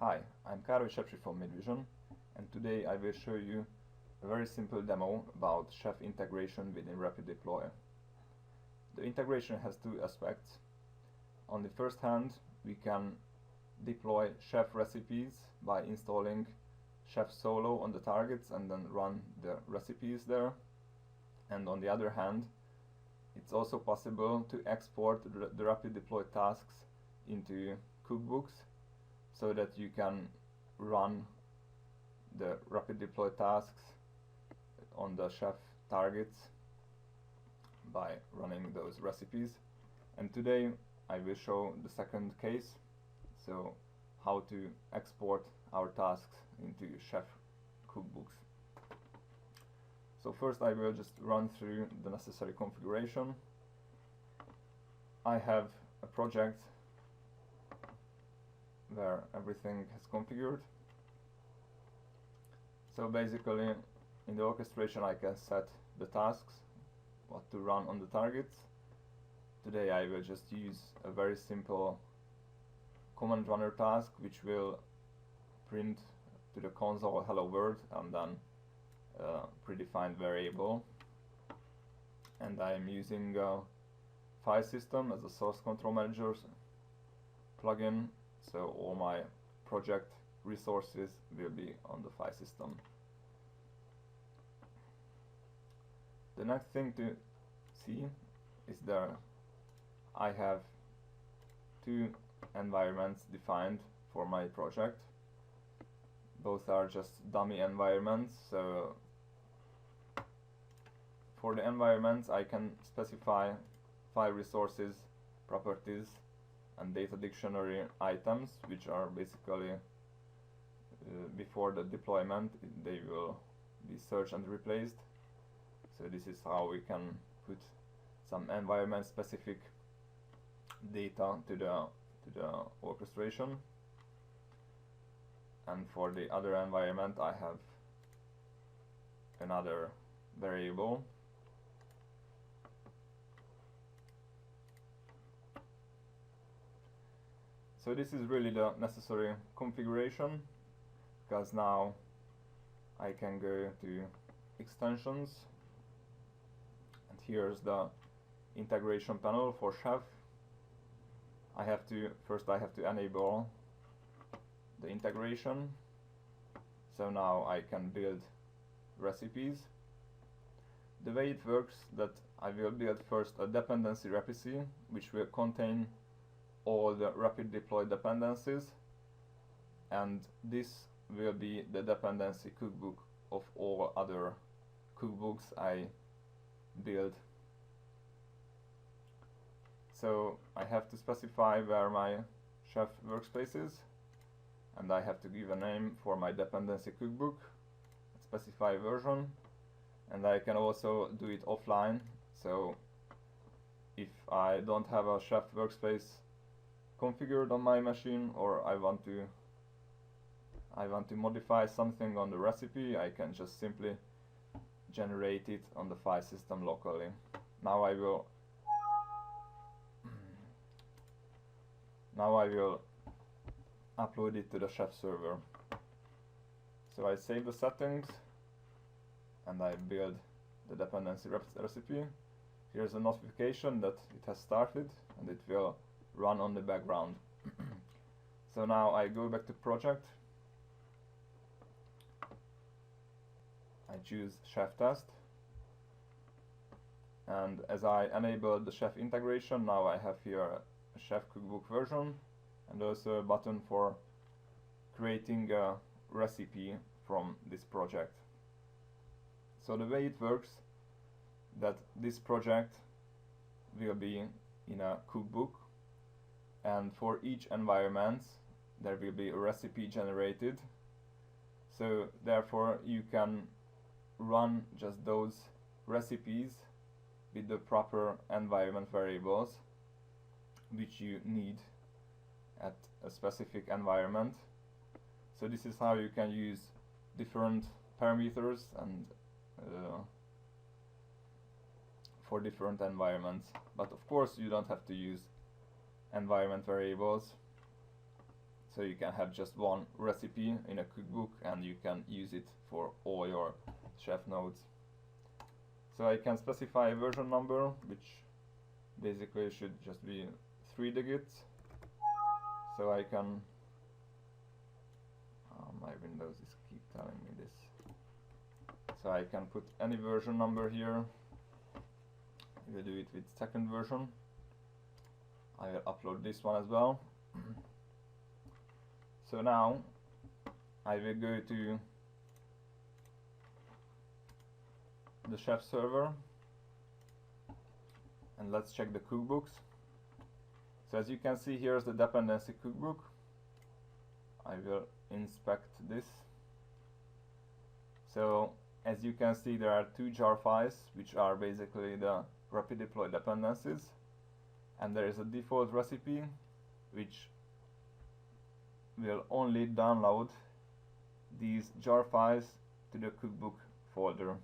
Hi, I'm Károly from Midvision, and today I will show you a very simple demo about chef integration within RapidDeploy. The integration has two aspects. On the first hand, we can deploy chef recipes by installing chef solo on the targets and then run the recipes there. And on the other hand, it's also possible to export the RapidDeploy tasks into cookbooks, so that you can run the RapidDeploy tasks on the chef targets by running those recipes. And today I will show the second case, so how to export our tasks into chef cookbooks. So first I will just run through the necessary configuration. I have a project where everything is configured. So basically in the orchestration I can set the tasks, what to run on the targets. Today I will just use a very simple command runner task which will print to the console hello world and then predefined variable. And I am using file system as a source control manager plugin. So all my project resources will be on the file system. The next thing to see is that I have two environments defined for my project. Both are just dummy environments, so for the environments I can specify file resources, properties, and data dictionary items, which are basically before the deployment they will be searched and replaced. So this is how we can put some environment specific data to the orchestration. And for the other environment I have another variable. So this is really the necessary configuration, because now I can go to extensions, and here's the integration panel for chef. First I have to enable the integration, so now I can build recipes. The way it works that I will build first a dependency recipe which will contain all the RapidDeploy dependencies, and this will be the dependency cookbook of all other cookbooks I build. So I have to specify where my chef workspace is, and I have to give a name for my dependency cookbook, specify version, and I can also do it offline. So if I don't have a chef workspace configured on my machine, or I want to modify something on the recipe, I can just simply generate it on the file system locally. Now I will upload it to the chef server. So I save the settings and I build the dependency recipe. Here's a notification that it has started and it will run on the background. So now I go back to project, I choose chef test, and as I enable the chef integration, now I have here a chef cookbook version and also a button for creating a recipe from this project. So the way it works, that this project will be in a cookbook, and for each environment there will be a recipe generated. So therefore you can run just those recipes with the proper environment variables which you need at a specific environment. So this is how you can use different parameters and for different environments. But of course you don't have to use environment variables. So you can have just one recipe in a cookbook and you can use it for all your chef notes. So I can specify a version number, which basically should just be 3 digits. So I can, my Windows is keep telling me this. So I can put any version number here. I will do it with second version. I will upload this one as well. So now I will go to the chef server and let's check the cookbooks. So as you can see, here's the dependency cookbook. I will inspect this. So as you can see, there are 2 jar files which are basically the RapidDeploy dependencies, and there is a default recipe which will only download these jar files to the cookbook folder,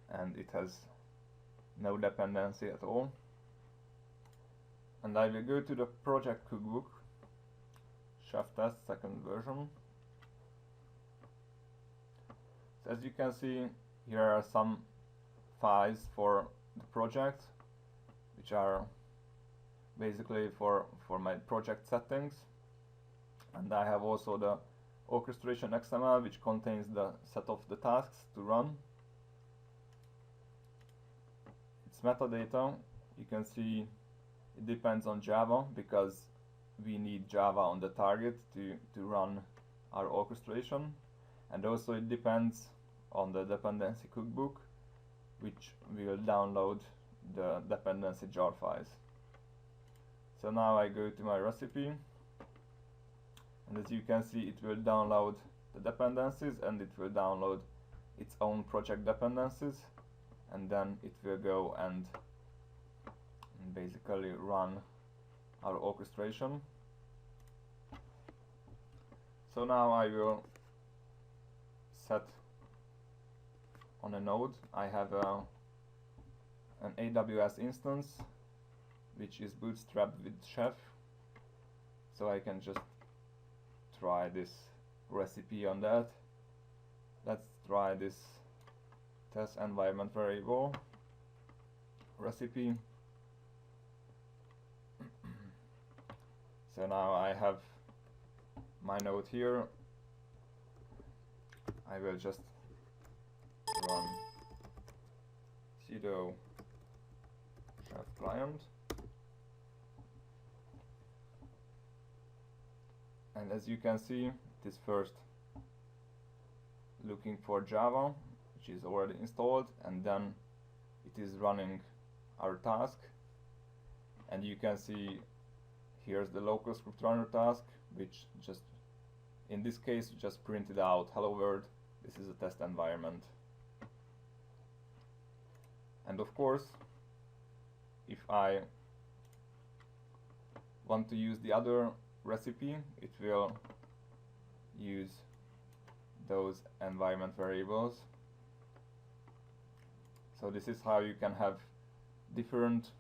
and it has no dependency at all. And I will go to the project cookbook, chef test second version. So as you can see, here are some files for the project, which are basically for my project settings. And I have also the orchestration XML, which contains the set of the tasks to run. Its metadata, you can see it depends on Java, because we need Java on the target to run our orchestration. And also it depends on the dependency cookbook, which will download the dependency jar files. So now I go to my recipe, and as you can see, it will download the dependencies and it will download its own project dependencies, and then it will go and basically run our orchestration. So now I will set on a node. I have an AWS instance which is bootstrapped with Chef, so I can just try this recipe on that. Let's try this test environment variable recipe. So now I have my node here. I will just run sudo chef client, and as you can see, it is first looking for Java, which is already installed, and then it is running our task. And you can see here's the local script runner task, which just in this case just printed out hello world. This is a test environment. And of course, if I want to use the other recipe, it will use those environment variables. So this is how you can have different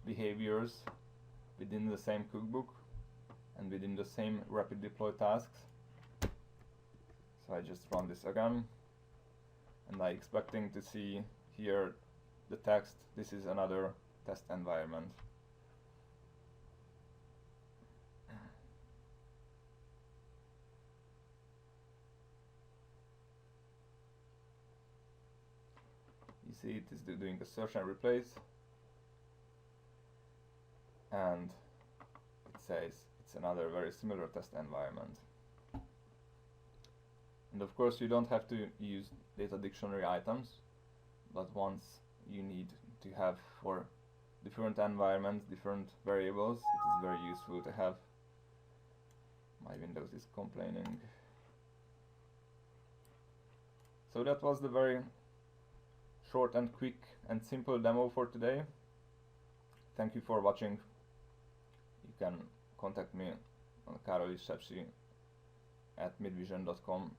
behaviors within the same cookbook and within the same rapid deploy tasks. So I just run this again, and I'm expecting to see here the text. This is another test environment. You see it is doing a search and replace, and it says it's another very similar test environment. And of course you don't have to use data dictionary items, but once you need to have for different environments, different variables, it is very useful to have. My Windows is complaining. So that was the very short and quick and simple demo for today. Thank you for watching. You can contact me on karolyszepsi@midvision.com